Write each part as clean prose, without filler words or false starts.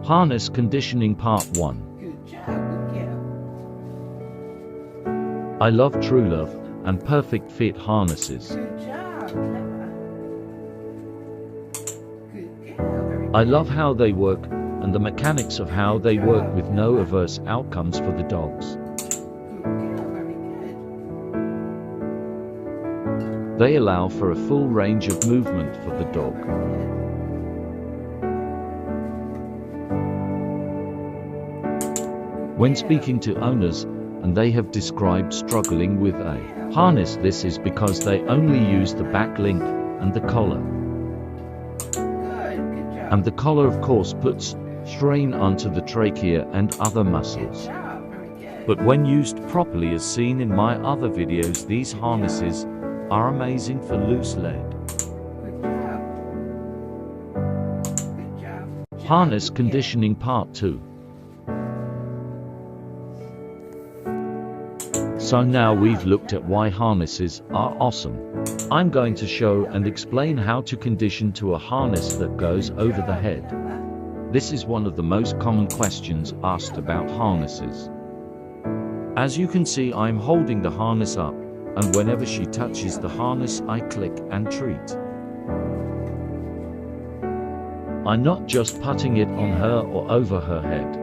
Harness Conditioning Part 1. Good job, good girl. I love True Love and Perfect Fit harnesses. Good job, clever. Good girl, very good. I love how they work and the mechanics of how they work with no adverse outcomes for the dogs. Good girl, very good. They allow for a full range of movement for the dog. Very good. When speaking to owners, and they have described struggling with a harness, this is because they only use the back link and the collar. Good job. And the collar of course puts strain onto the trachea and other Good muscles. job, very good. But when used properly, as seen in my other videos, these harnesses are amazing for loose lead. Good job. Good job. Harness Conditioning Part 2. So now we've looked at why harnesses are awesome. I'm going to show and explain how to condition to a harness that goes over the head. This is one of the most common questions asked about harnesses. As you can see, I'm holding the harness up, and whenever she touches the harness, I click and treat. I'm not just putting it on her or over her head.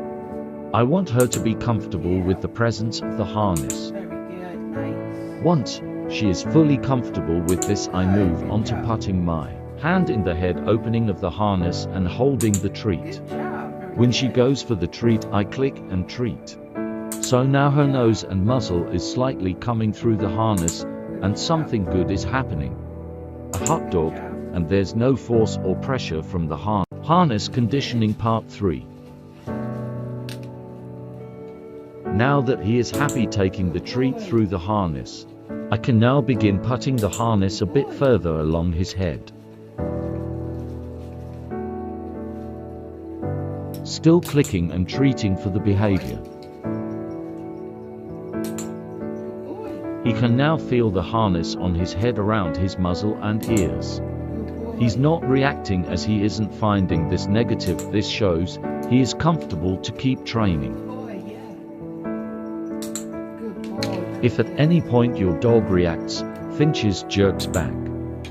I want her to be comfortable with the presence of the harness. Very good, nice. Once she is fully comfortable with this, I move on to putting my hand in the head opening of the harness and holding the treat. Good job, very When she good. goes for the treat, I click and treat. So now her nose and muzzle is slightly coming through the harness, and something good is happening. A hot dog, and there's no force or pressure from the harness Conditioning Part 3. Now that he is happy taking the treat through the harness, I can now begin putting the harness a bit further along his head. Still clicking and treating for the behavior. He can now feel the harness on his head around his muzzle and ears. He's not reacting as he isn't finding this negative. This shows he is comfortable to keep training. If at any point your dog reacts, flinches, jerks back,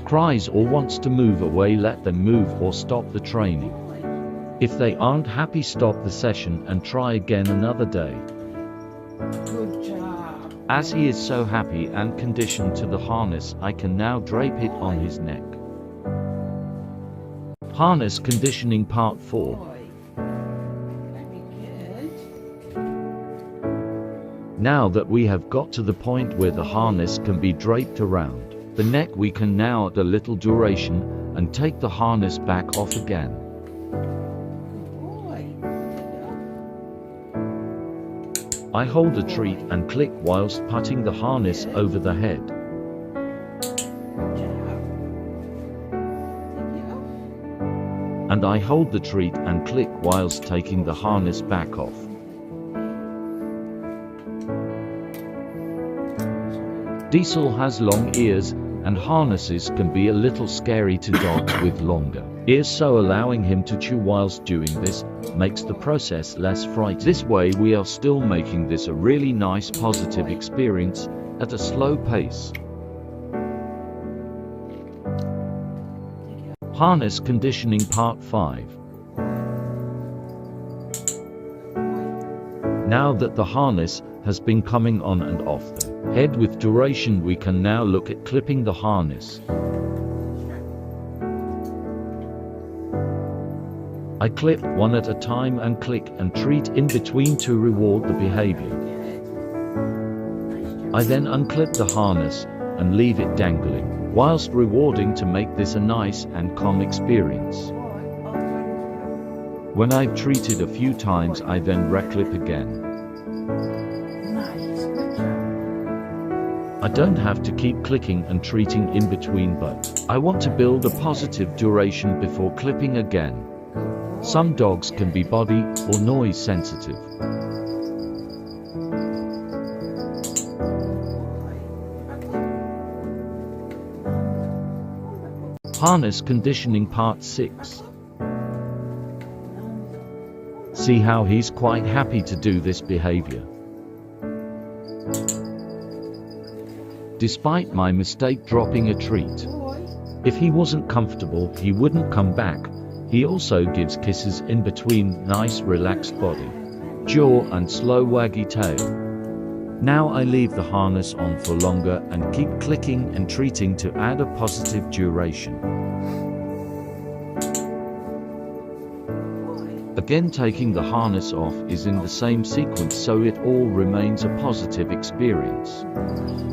cries or wants to move away, let them move or stop the training. If they aren't happy, stop the session and try again another day. Good job. As he is so happy and conditioned to the harness, I can now drape it on his neck. Harness Conditioning Part 4. Very good. Now that we have got to the point where the harness can be draped around the neck, we can now add a little duration and take the harness back off again. I hold a treat and click whilst putting the harness over the head. And I hold the treat and click whilst taking the harness back off. Diesel has long ears, and harnesses can be a little scary to dogs with longer ears, so allowing him to chew whilst doing this makes the process less frightening. This way we are still making this a really nice positive experience at a slow pace. Harness Conditioning Part 5. Now that the harness has been coming on and off the head with duration, we can now look at clipping the harness. I clip one at a time and click and treat in between to reward the behavior. I then unclip the harness and leave it dangling, whilst rewarding to make this a nice and calm experience. When I've treated a few times, I then reclip again. I don't have to keep clicking and treating in between, but I want to build a positive duration before clipping again. Some dogs can be body or noise sensitive. Harness Conditioning Part 6. See how he's quite happy to do this behavior. Despite my mistake dropping a treat. Boy. If he wasn't comfortable, he wouldn't come back. He also gives kisses in between, nice relaxed body, jaw and slow waggy tail. Now I leave the harness on for longer and keep clicking and treating to add a positive duration. Again, taking the harness off is in the same sequence so it all remains a positive experience.